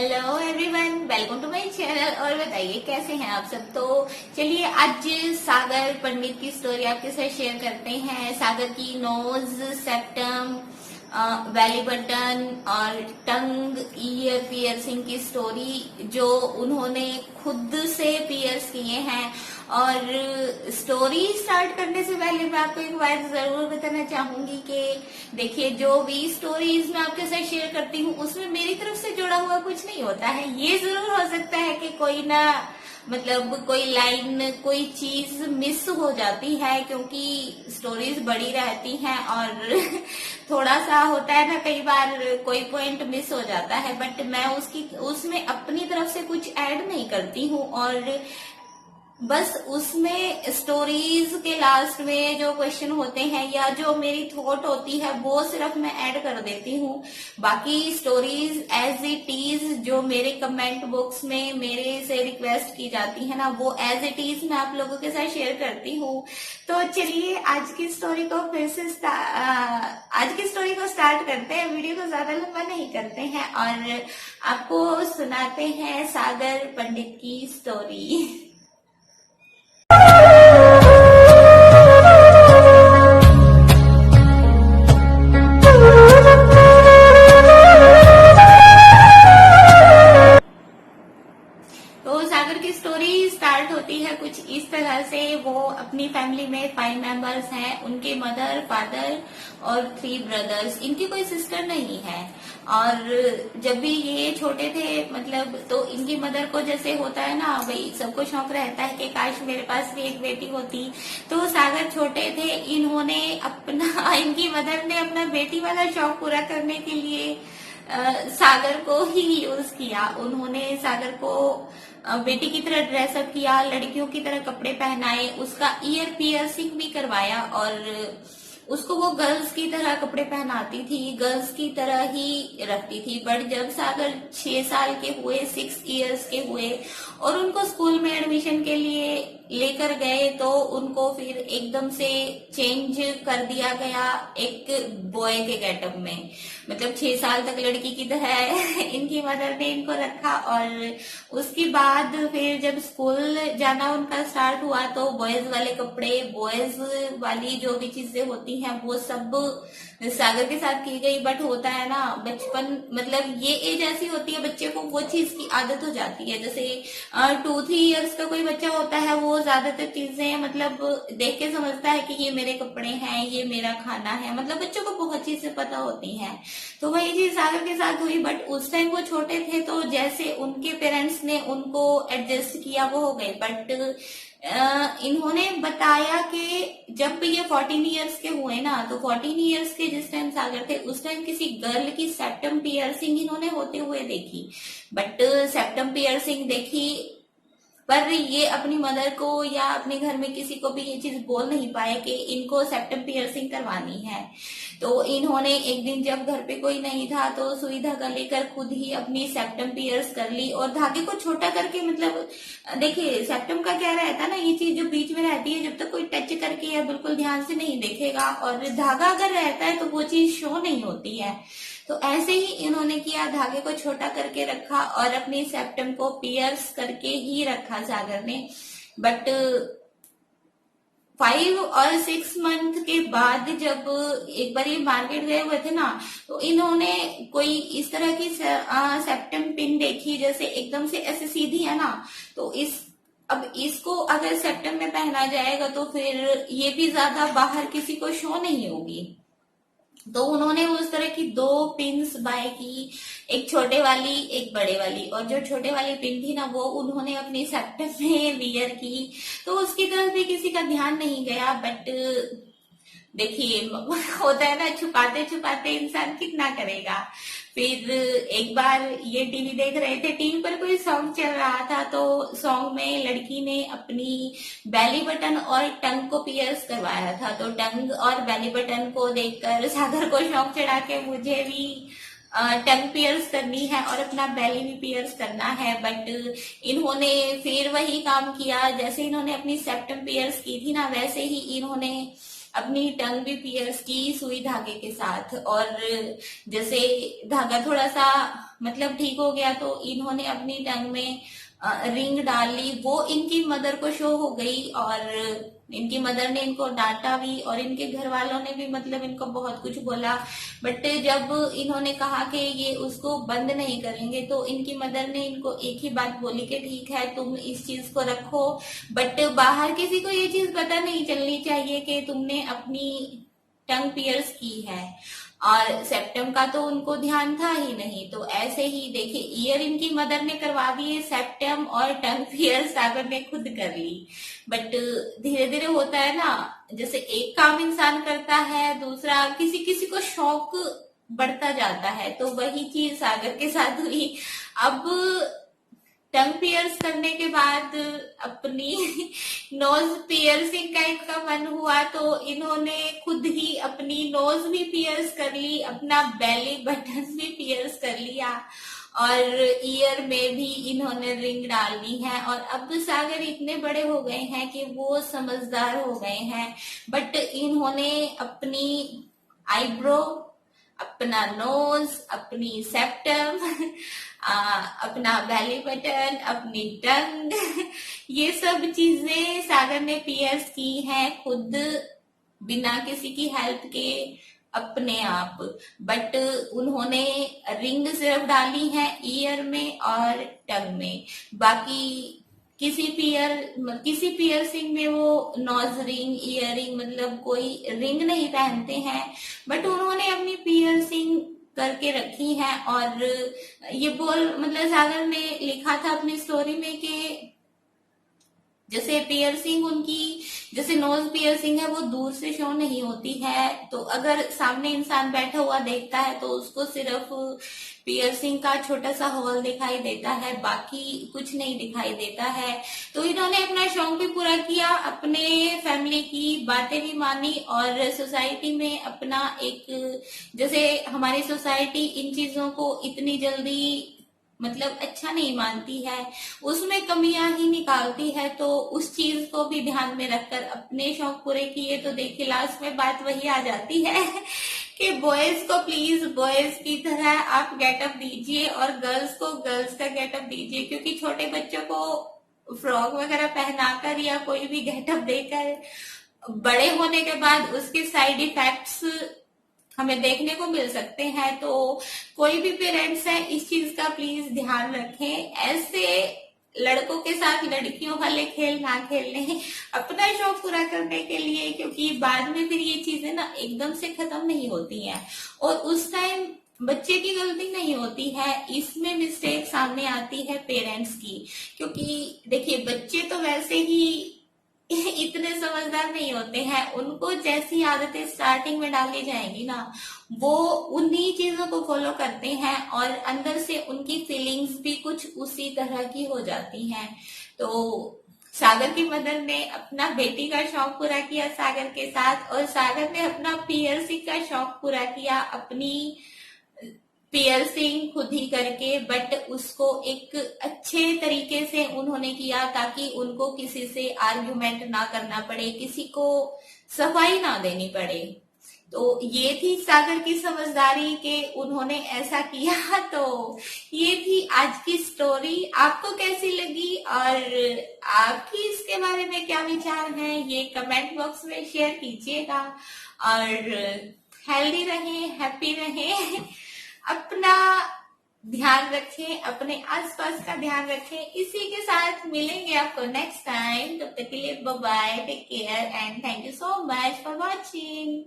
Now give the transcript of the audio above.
Hello everyone, welcome to my channel. और बताइए कैसे हैं आप सब। तो चलिए आज सागर पंडित की स्टोरी आपके साथ शेयर करते हैं। सागर की नोज, सेप्टम, बेली बटन और टंग, ईयर पियर्सिंग की स्टोरी जो उन्होंने खुद से पियर्स किए हैं। और स्टोरी स्टार्ट करने से पहले मैं आपको एक बात जरूर बताना चाहूंगी कि देखिए, जो भी स्टोरीज मैं आपके साथ शेयर करती हूँ उसमें मेरी तरफ से जुड़ा हुआ कुछ नहीं होता है। ये जरूर हो सकता है कि कोई ना कोई लाइन, कोई चीज मिस हो जाती है, क्योंकि स्टोरीज बड़ी रहती हैं और थोड़ा सा होता है ना, कई बार कोई पॉइंट मिस हो जाता है। बट मैं उसमें अपनी तरफ से कुछ ऐड नहीं करती हूँ और बस उसमें स्टोरीज के लास्ट में जो क्वेश्चन होते हैं या जो मेरी थॉट होती है वो सिर्फ मैं ऐड कर देती हूँ। बाकी स्टोरीज एज इट इज जो मेरे कमेंट बॉक्स में मेरे से रिक्वेस्ट की जाती है ना, वो एज इट इज मैं आप लोगों के साथ शेयर करती हूँ। तो चलिए आज की स्टोरी को स्टार्ट करते हैं। वीडियो को ज्यादा लंबा नहीं करते हैं और आपको सुनाते हैं सागर पंडित की स्टोरी। तो सागर की स्टोरी स्टार्ट होती है कुछ इस तरह से। वो अपनी फैमिली में 5 मेंबर्स हैं। उनके मदर, फादर और 3 ब्रदर्स। इनकी कोई सिस्टर नहीं है। और जब भी ये छोटे थे तो इनकी मदर को जैसे होता है ना भाई, सबको शौक रहता है कि काश मेरे पास भी एक बेटी होती। तो सागर छोटे थे, इन्होंने इनकी मदर ने अपना बेटी वाला शौक पूरा करने के लिए सागर को ही यूज किया। उन्होंने सागर को बेटी की तरह ड्रेसअप किया, लड़कियों की तरह कपड़े पहनाए, उसका ईयर पियर्सिंग भी करवाया और उसको वो गर्ल्स की तरह कपड़े पहनाती थी, गर्ल्स की तरह ही रखती थी। बट जब सागर 6 साल के हुए, 6 इयर्स के हुए और उनको स्कूल में एडमिशन के लिए लेकर गए तो उनको फिर एकदम से चेंज कर दिया गया एक बॉय के गेटअप में। 6 साल तक लड़की की तरह इनकी मदर ने इनको रखा और उसके बाद फिर जब स्कूल जाना उनका स्टार्ट हुआ तो बॉयज वाले कपड़े, बॉयज वाली जो भी चीजें होती हैं वो सब सागर के साथ की गई। बट होता है ना बचपन, ये एज ऐसी होती है बच्चे को वो चीज की आदत हो जाती है। जैसे 2-3 इयर्स का कोई बच्चा होता है वो ज्यादातर चीजें देख के समझता है कि ये मेरे कपड़े हैं, ये मेरा खाना है। बच्चों को बहुत चीजें पता होती हैं। तो वही चीज सागर के साथ हुई। बट उस टाइम वो छोटे थे तो जैसे उनके पेरेंट्स ने उनको एडजस्ट किया वो हो गए। बट इन्होंने बताया कि जब ये 14 इयर्स के हुए ना, तो 14 इयर्स के जिस टाइम सागर थे उस टाइम किसी गर्ल की सेप्टम पियर्सिंग इन्होंने होते हुए देखी। बट सेप्टम पियर्सिंग देखी पर ये अपनी मदर को या अपने घर में किसी को भी ये चीज बोल नहीं पाए कि इनको सेप्टम पियर्सिंग करवानी है। तो इन्होंने एक दिन जब घर पे कोई नहीं था तो सुई धागा लेकर खुद ही अपनी सेप्टम पियर्स कर ली और धागे को छोटा करके देखिए सेप्टम का क्या रहता है ना, ये चीज जो बीच में रहती है जब तक कोई टच करके या बिल्कुल ध्यान से नहीं देखेगा और धागा अगर रहता है तो वो चीज शो नहीं होती है। तो ऐसे ही इन्होंने किया, धागे को छोटा करके रखा और अपनी सेप्टम को पियर्स करके ही रखा सागर ने। बट 5 और 6 मंथ के बाद जब एक बार ये मार्केट गए हुए थे ना, तो इन्होंने कोई इस तरह की सेप्टम पिन देखी, जैसे एकदम से ऐसे सीधी है ना, तो अब इसको अगर सेप्टम में पहना जाएगा तो फिर ये भी ज्यादा बाहर किसी को शो नहीं होगी। तो उन्होंने उस तरह की 2 पिन्स बाय की, एक छोटे वाली एक बड़े वाली। और जो छोटे वाली पिन थी ना वो उन्होंने अपनी सेप्टम में वियर की, तो उसकी तरफ भी किसी का ध्यान नहीं गया। बट देखिए होता है ना, छुपाते छुपाते इंसान कितना करेगा। फिर एक बार ये टीवी देख रहे थे, टीवी पर कोई सॉन्ग चल रहा था तो सॉन्ग में लड़की ने अपनी बेली बटन और टंग को पियर्स करवाया था। तो टंग और बेली बटन को देखकर सागर को शौक चढ़ा के मुझे भी टंग पियर्स करनी है और अपना बेली भी पियर्स करना है। बट इन्होंने फिर वही काम किया, जैसे इन्होंने अपनी सेप्टम पियर्स की थी ना वैसे ही इन्होंने अपनी टंग भी पियर्स की सुई धागे के साथ। और जैसे धागा थोड़ा सा मतलब ठीक हो गया तो इन्होंने अपनी टंग में रिंग डाल ली। वो इनकी मदर को शो हो गई और इनकी मदर ने इनको डांटा भी और इनके घर वालों ने भी मतलब इनको बहुत कुछ बोला। बट जब इन्होंने कहा कि ये उसको बंद नहीं करेंगे तो इनकी मदर ने इनको एक ही बात बोली कि ठीक है तुम इस चीज को रखो, बट बाहर किसी को ये चीज पता नहीं चलनी चाहिए कि तुमने अपनी टंग पियर्स की है। और सेप्टम का तो उनको ध्यान था ही नहीं। तो ऐसे ही देखिए, ईयर इनकी मदर ने करवा दिए, सेप्टम और टंग पियर सागर ने खुद कर ली। बट धीरे धीरे होता है ना, जैसे एक काम इंसान करता है दूसरा किसी किसी को शौक बढ़ता जाता है, तो वही चीज सागर के साथ हुई। अब टंग पियर्स करने के बाद अपनी नोज पियर्सिंग का इनका मन हुआ तो इन्होंने खुद ही अपनी नोज भी पियर्स कर ली, अपना बेली बटन भी पियर्स कर लिया और ईयर में भी इन्होंने रिंग डाल ली है। और अब सागर इतने बड़े हो गए हैं कि वो समझदार हो गए हैं, बट इन्होंने अपनी आईब्रो, अपना नोज, अपनी सेप्टम, अपना बेली बटन, अपनी टंग ये सब चीजें सागर ने पियर्स की हैं खुद, बिना किसी की हेल्प के, अपने आप। बट उन्होंने रिंग सिर्फ डाली है ईयर में और टंग में, बाकी किसी पियर्सिंग में वो नोज रिंग, ईयर रिंग मतलब कोई रिंग नहीं पहनते हैं। बट उन्होंने अपनी पियर्सिंग करके रखी है। और ये मतलब सागर ने लिखा था अपनी स्टोरी में कि जैसे पियर्सिंग उनकी, जैसे नोज पियर्सिंग है वो दूर से शो नहीं होती है, तो अगर सामने इंसान बैठा हुआ देखता है तो उसको सिर्फ पियर्सिंग का छोटा सा होल दिखाई देता है, बाकी कुछ नहीं दिखाई देता है। तो इन्होंने अपना शौक भी पूरा किया, अपने फैमिली की बातें भी मानी और सोसाइटी में अपना एक, जैसे हमारी सोसाइटी इन चीजों को इतनी जल्दी मतलब अच्छा नहीं मानती है, उसमें कमियां ही निकालती है, तो उस चीज को भी ध्यान में रखकर अपने शौक पूरे किए। तो देखिए लास्ट में बात वही आ जाती है कि बॉयज को प्लीज बॉयज की तरह आप गेटअप दीजिए और गर्ल्स को गर्ल्स का गेटअप दीजिए, क्योंकि छोटे बच्चों को फ्रॉक वगैरह पहनाकर या कोई भी गेटअप देकर बड़े होने के बाद उसके साइड इफेक्ट्स हमें देखने को मिल सकते हैं। तो कोई भी पेरेंट्स है इस चीज का प्लीज ध्यान रखें, ऐसे लड़कों के साथ लड़कियों वाले खेल ना खेलने अपना शौक पूरा करने के लिए, क्योंकि बाद में फिर ये चीजें ना एकदम से खत्म नहीं होती हैं और उस टाइम बच्चे की गलती नहीं होती है, इसमें मिस्टेक सामने आती है पेरेंट्स की। क्योंकि देखिए बच्चे तो वैसे ही इतने समझदार नहीं होते हैं, उनको जैसी आदतें स्टार्टिंग में डाली जाएंगी ना वो उन्हीं चीजों को फॉलो करते हैं और अंदर से उनकी फीलिंग्स भी कुछ उसी तरह की हो जाती हैं। तो सागर की मदर ने अपना बेटी का शौक पूरा किया सागर के साथ, और सागर ने अपना पियर्सिंग का शौक पूरा किया अपनी पियर्सिंग खुद ही करके, बट उसको एक अच्छे तरीके से उन्होंने किया ताकि उनको किसी से आर्ग्यूमेंट ना करना पड़े, किसी को सफाई ना देनी पड़े। तो ये थी सागर की समझदारी के उन्होंने ऐसा किया। तो ये थी आज की स्टोरी, आपको कैसी लगी और आपकी इसके बारे में क्या विचार है ये कमेंट बॉक्स में शेयर कीजिएगा। और हेल्दी रहें, हैप्पी रहें, अपना ध्यान रखें, अपने आसपास का ध्यान रखें। इसी के साथ मिलेंगे आपको नेक्स्ट टाइम, तब तक के लिए bye bye, take care and thank you so much for watching.